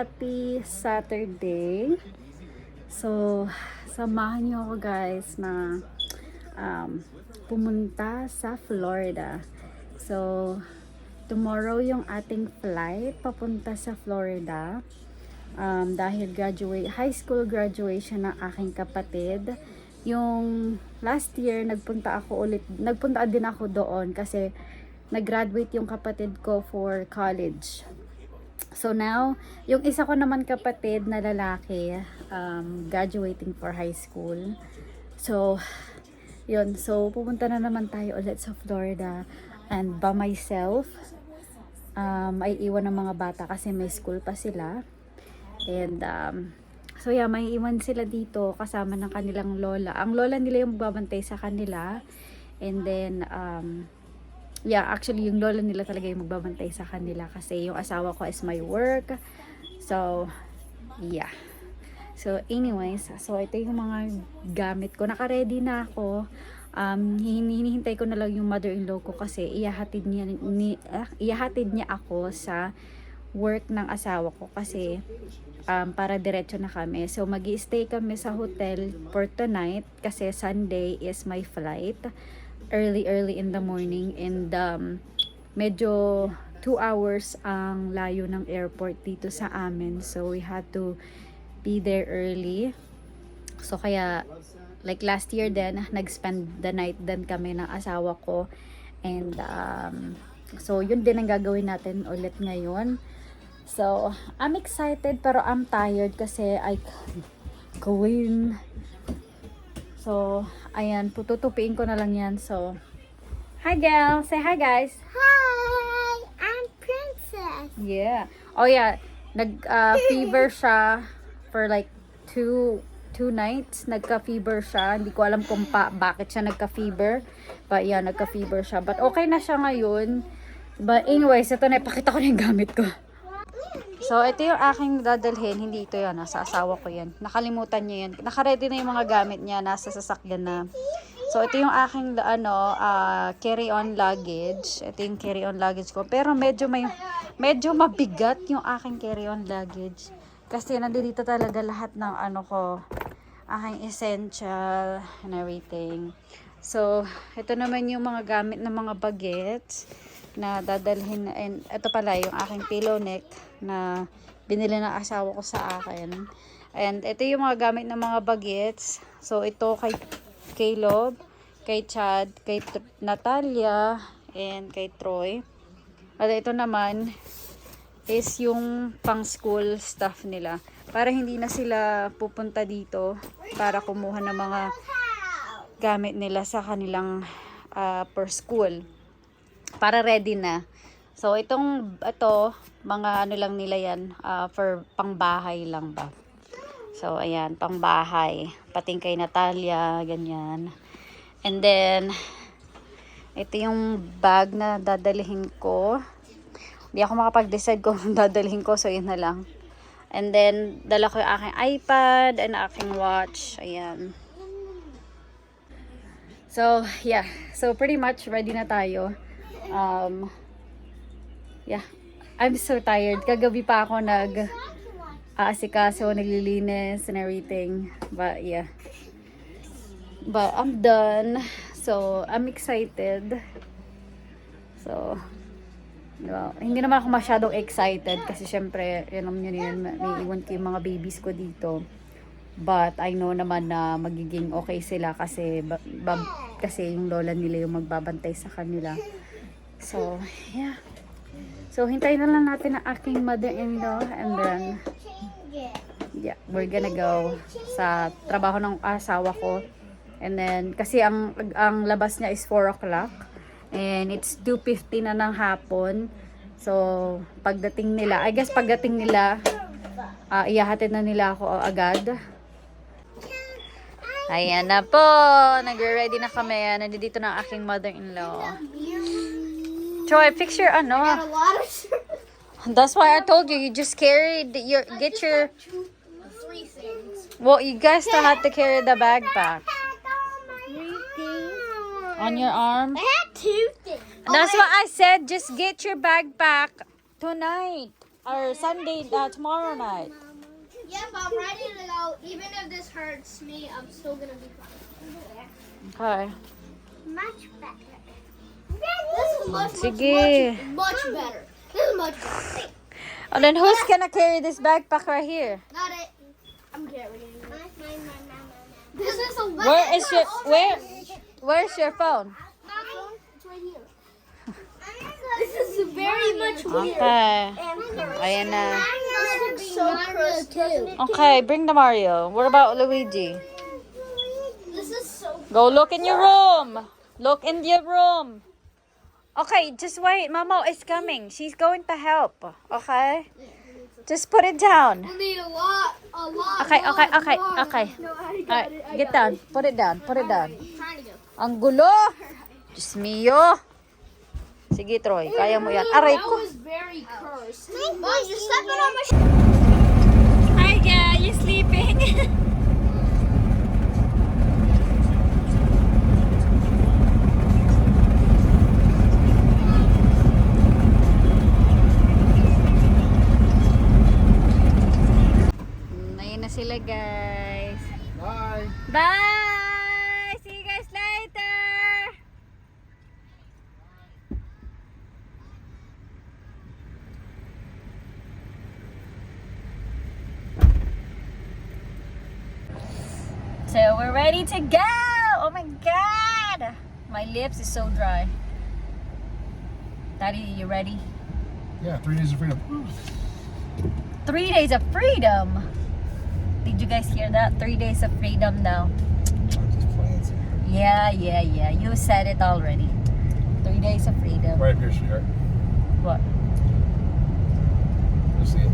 happy Saturday. So, samahan niyo ako guys na pumunta sa Florida. So, tomorrow yung ating flight papunta sa Florida. Dahil high school graduation ng aking kapatid. Yung last year, nagpunta din ako doon kasi nag-graduate yung kapatid ko for college. So now, yung isa ko naman kapatid na lalaki, graduating for high school. So, yun. So, pupunta na naman tayo ulit sa Florida. And by myself, ay iwan ng mga bata kasi may school pa sila. And, so yeah, may iwan sila dito kasama ng kanilang lola. Ang lola nila yung magbabantay sa kanila. And then, yeah, actually yung lola nila talaga yung magbabantay sa kanila kasi yung asawa ko is my work. So, yeah. So, anyways, so ito yung mga gamit ko. Naka-ready na ako. Hinihintay ko na lang yung mother-in-law ko kasi iyahatid niya ako sa work ng asawa ko kasi para diretso na kami. So, magi-stay kami sa hotel for tonight kasi Sunday is my flight. Early in the morning, and medyo 2 hours ang layo ng airport dito sa amin, so we had to be there early. So kaya like last year din, nag-spend the night din kami ng asawa ko, and so yun din ang gagawin natin ulit ngayon. So I'm excited pero I'm tired kasi I go in. So, ayan, tutupiin ko na lang yan. So, hi girl! Say hi guys! Hi! I'm Princess! Yeah. Oh yeah, nag-fever siya for like 2 nights. Nagka-fever siya. Hindi ko alam kung bakit siya nagka-fever. But yeah, nagka-fever siya. But okay na siya ngayon. But anyways, ito na, ipakita ko na yung gamit ko. So, ito yung aking dadalhin. Hindi ito yan. Nasa asawa ko yan. Nakalimutan niya yan. Nakaready na yung mga gamit niya. Nasa sasakyan na. So, ito yung aking carry-on luggage. Ito yung carry-on luggage ko. Pero medyo mabigat yung aking carry-on luggage. Kasi nandito talaga lahat ng aking essential and everything. So, ito naman yung mga gamit ng mga bagets na dadalhin, and ito pala yung aking pillow neck na binili ng asawa ko sa akin, and ito yung mga gamit ng mga bagets. So ito kay Caleb, kay Chad, kay Natalia, and kay Troy. At ito naman is yung pang school stuff nila para hindi na sila pupunta dito para kumuha ng mga gamit nila sa kanilang per school. Para ready na. So, ito, mga lang nila yan, for pangbahay lang ba. So, ayan, pangbahay. Pating kay Natalia, ganyan. And then, ito yung bag na dadalhin ko. Hindi ako makapag-decide kung dadalhin ko, so yun na lang. And then, dala ko yung aking iPad and aking watch. Ayan. So, yeah. So, pretty much ready na tayo. Yeah, I'm so tired. Kagabi pa ako asikaso, naglilinis and everything. But yeah, but I'm done. So I'm excited. So well, hindi naman ako masyadong excited kasi syempre yun may iwan ko yung mga babies ko dito. But I know naman na magiging okay sila kasi kasi yung lola nila yung magbabantay sa kanila. So, yeah. So, hintayin na lang natin ang aking mother-in-law, and then, yeah, we're gonna go sa trabaho ng asawa ko. And then, kasi ang labas niya is 4 o'clock, and it's 2:50 na ng hapon. So, pagdating nila, iyahatid na nila ako agad. Ayan na po, nagre-ready na kami. Nandito na ang aking mother-in-law. Troy, fix your That's why I told you, you just carried get your... Well, you guys still have to carry the backpack. On your arm? I had 2 things. That's what I said, just get your backpack tonight. or Sunday, tomorrow night. Yeah, but I'm ready to go. Even if this hurts me, I'm still gonna be fine. Okay. Much better. This is much Sige. better. This is much better. And then who's gonna carry this backpack right here? Not it. I'm carrying it. This is a Where's your phone? It's right here. This is very much weird. Okay. Ayan na. This is so gross too. Okay, bring the Mario. What about Luigi? This is so. Go look in your room. Look in your room. Okay, just wait. Mama is coming. She's going to help. Okay? Just put it down. We need a lot. Okay. No, I got Alright, it. get down. Put it down. Put it down. I'm trying to go. Ang gulo. Diyos mio. Sige, Troy. Kaya mo yan. Aray ko. was very cursed. Mom, you're stepping on my Hi, guys. You sleeping? Ayun na sila, guys. Bye. Bye! See you guys later! So we're ready to go! Oh my god! My lips is so dry. Daddy, you ready? Yeah, 3 days of freedom. 3 days of freedom! Did you guys hear that? 3 days of freedom now. I'm just playing some. Yeah. You said it already. 3 days of freedom. Right here, sweetheart. What? You'll see it.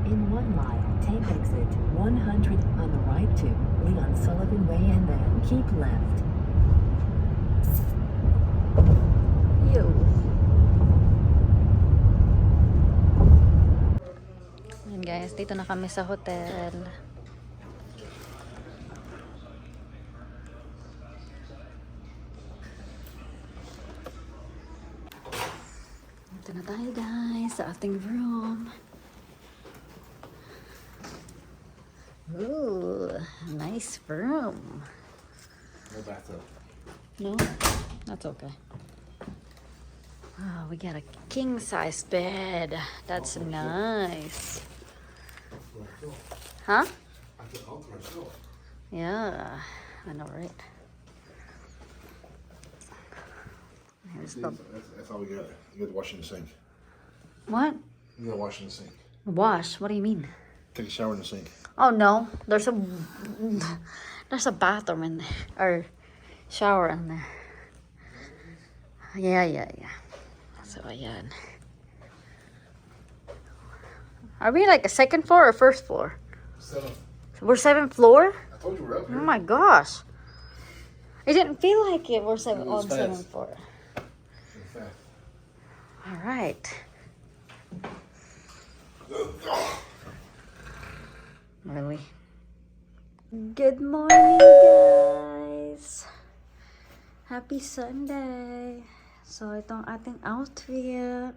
In 1 mile, take exit 100 on the right to Leon Sullivan Way and then keep left. Yo. Yan guys, dito na kami sa hotel. Dito na tayo guys sa ating room. Ooh, nice room. No bathtub. No, that's okay. Oh, we got a king size bed. That's nice. Huh? I can alter myself. Yeah, I know, right? Here's the. That's all we got. You got the washing the sink. What? You gotta wash in the sink. Wash? What do you mean? Take a shower in the sink. Oh no, there's a bathroom in there, or shower in there. Yeah. So ayan. Are we like a second floor or first floor? 7. We're 7th floor? I told you we're up Oh here. my gosh. It didn't feel like it. We're It was on 7th fast. floor. In fact. All right. Really? Good morning, guys. Happy Sunday. So, itong ating outfit.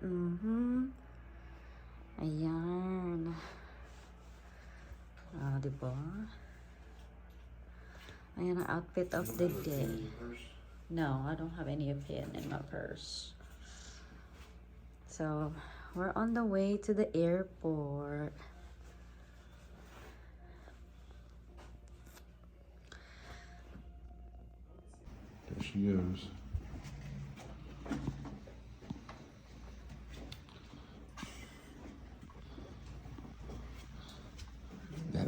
Ayan. Diba? Ayan ang outfit of the day. No, I don't have any pen in my purse. So, we're on the way to the airport. There she goes. That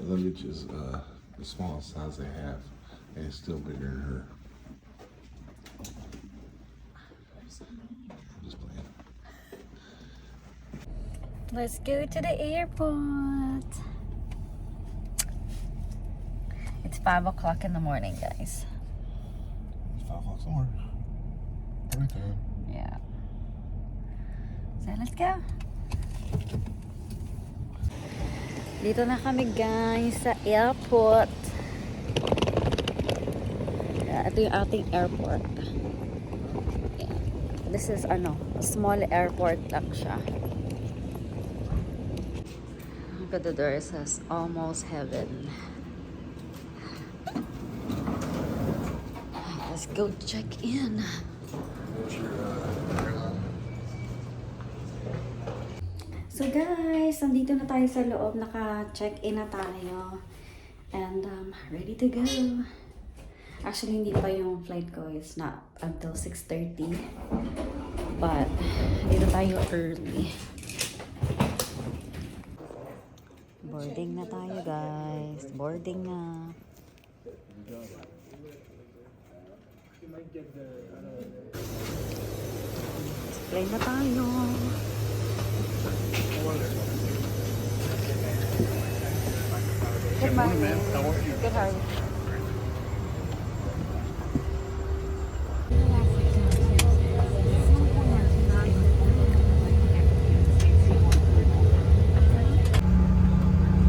luggage is the smallest size they have, and it's still bigger than her. I'm just playing. Let's go to the airport. It's 5 o'clock in the morning, guys. It's 5 o'clock somewhere. Every time. Yeah. So, let's go. Dito na kami, guys, sa airport. Yeah, ito yung ating airport. Yeah. This is, a small airport lang siya. Look at the door. It says, almost heaven. Let's go check in. What's your airline? So guys, nandito na tayo sa loob. Naka-check-in na tayo. And ready to go. Actually, hindi pa yung flight ko. It's not until 6:30. But, dito tayo early. Boarding na tayo, guys. Boarding na. Plane na tayo. Good morning, ma'am. How are you? Good, how are you?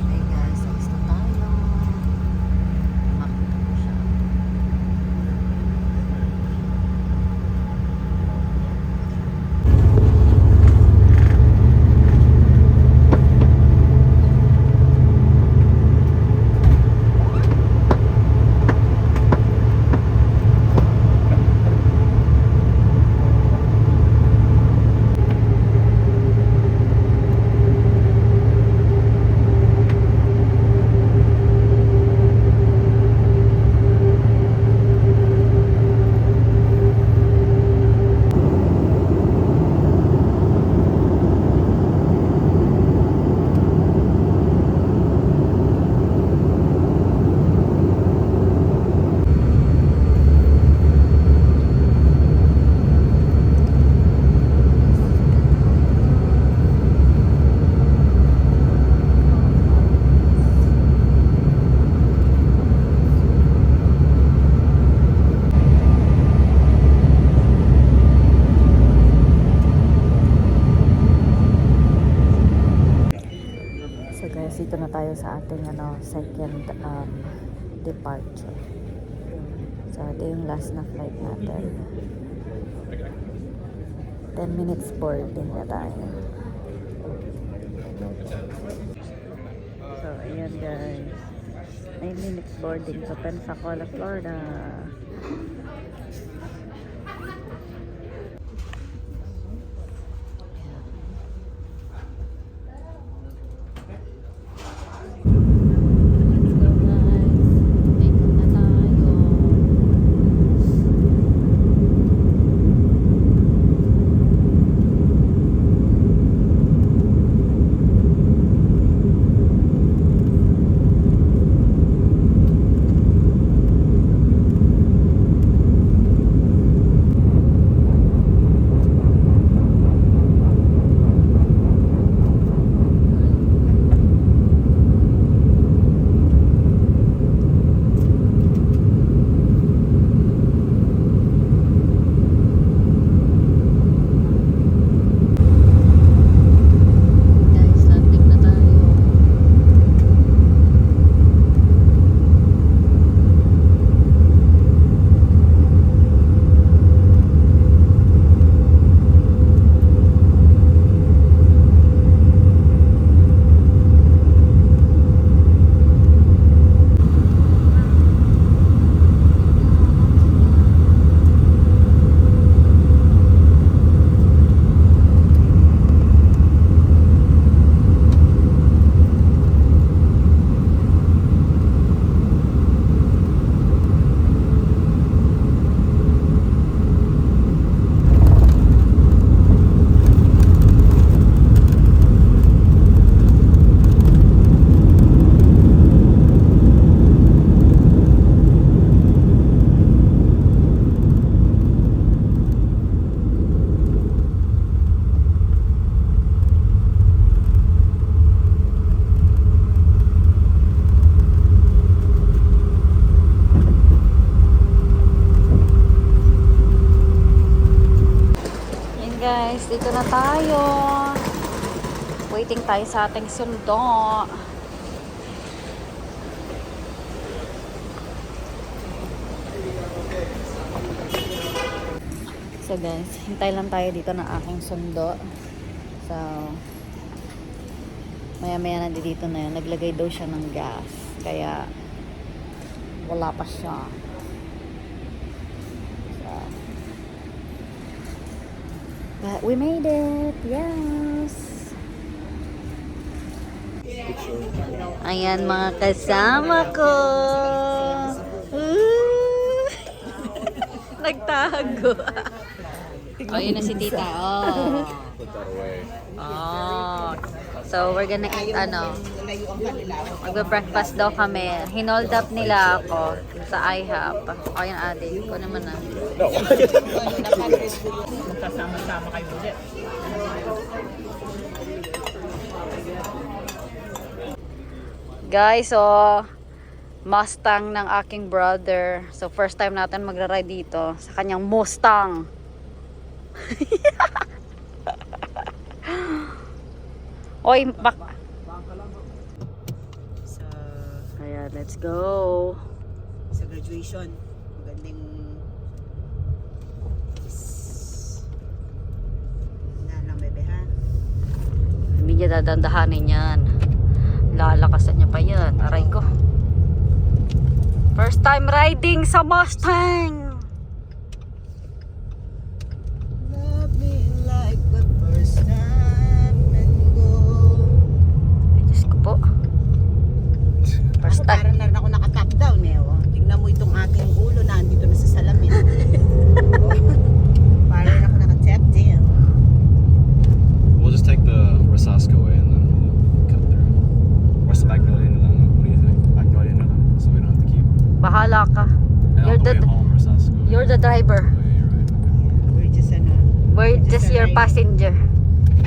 Hey guys, alis na tayo. Makita ko siya. Dito na tayo sa ating second departure. So, ito yung last na flight natin. 10 minutes boarding na tayo. So, ayan guys. 9 minutes boarding sa Pensacola, Florida. Nandito na tayo. Waiting tayo sa ating sundo. So guys, hintay lang tayo dito ng aking sundo. So, maya-maya nandito na yun. Naglagay daw siya ng gas. Kaya, wala pa siya. So, but we made it! Yes! Ayan mga kasama ko! Nagtago! Oh, yun na si tita. Oh. Put that away. Oh. So, we're gonna eat, magbe-breakfast daw kami. Hinold up nila ako sa IHOP. O, yan, ate. Ko naman na. Magkasama-sama kayo ulit. Guys, so, Mustang ng aking brother. So, first time natin magra-ride dito sa kanyang Mustang. Oy, Sa, Ayan, let's go. sa graduation, magandang lang bebe ha. Hindi niya dadandahanin yan. Lalakasan niya pa yan. Aray ko. First time riding sa Mustang. Love me like the first time and go. Ay, Diyos ko po. First time. Parang na rin ako naka-top down eh. Oh. Tingnan mo itong aking ulo na andito na sa salamin. Parang ako naka-top down. We'll just take the Rosasco way and then we'll cut through. West Magnolia na lang. What do you think? Magnolia na lang. So we don't have to keep. Bahala ka. And You're on the the, way home, Rosasco. you're the driver. Oh, yeah, you're right. Okay. We're just We're just your passenger.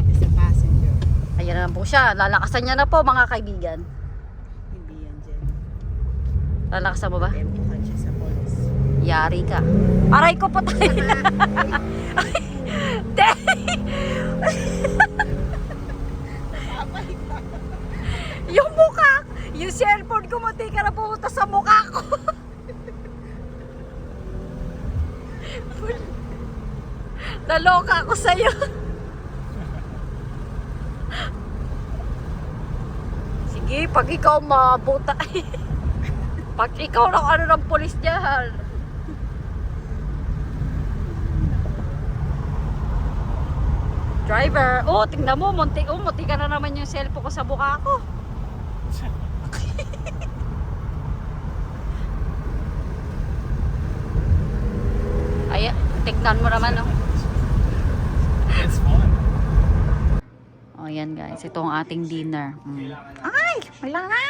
just a passenger. Ayan na po siya. Lalakasan niya na po mga kaibigan. Hindi yan dyan. Lalakasan mo ba? Tempuhan siya sa police. Yari ka. Aray ko po tayo. Yung mukha, yung cellphone ko mati ka na pumunta sa mukha ko. Naloka ako sa'yo. Sige, pag ikaw mabuta. Pag ikaw ng ano ng polis dyan. Driver, oh, tingnan mo, munti ka na naman yung cellphone ko sa buka ko. Ay, tingnan mo naman, oh. It's fun. Oh, yan guys, ito ang ating dinner. Ay, wala nga.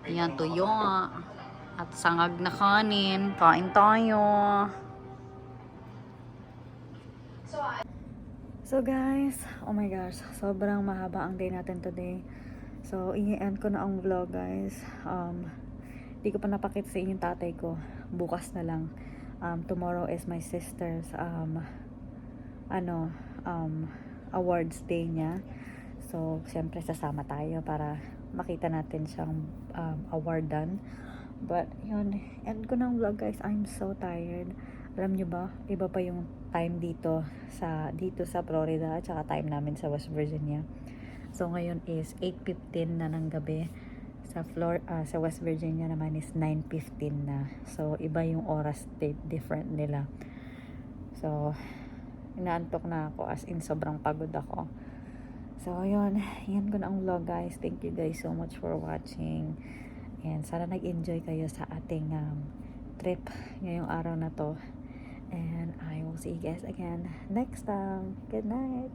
Ayan, tuyo. At sangag na kanin. Kain tayo. So guys, oh my gosh, sobrang mahaba ang day natin today. So, i-end ko na ang vlog guys. Di ko pa napakita sa inyong tatay ko. Bukas na lang. Tomorrow is my sister's awards day niya. So, syempre sasama tayo para makita natin siyang awardan. But, yun, end ko na ang vlog guys. I'm so tired. Alam nyo ba, iba pa yung time dito sa Florida at saka time namin sa West Virginia. So ngayon is 8:15 na ng gabi. Sa West Virginia naman is 9:15 na. So iba yung oras different nila. So inaantok na ako, as in sobrang pagod ako. So yun, yan ko na ang vlog guys. Thank you guys so much for watching. And sana nag-enjoy kayo sa ating trip ngayong araw na to. And I will see you guys again next time. Good night.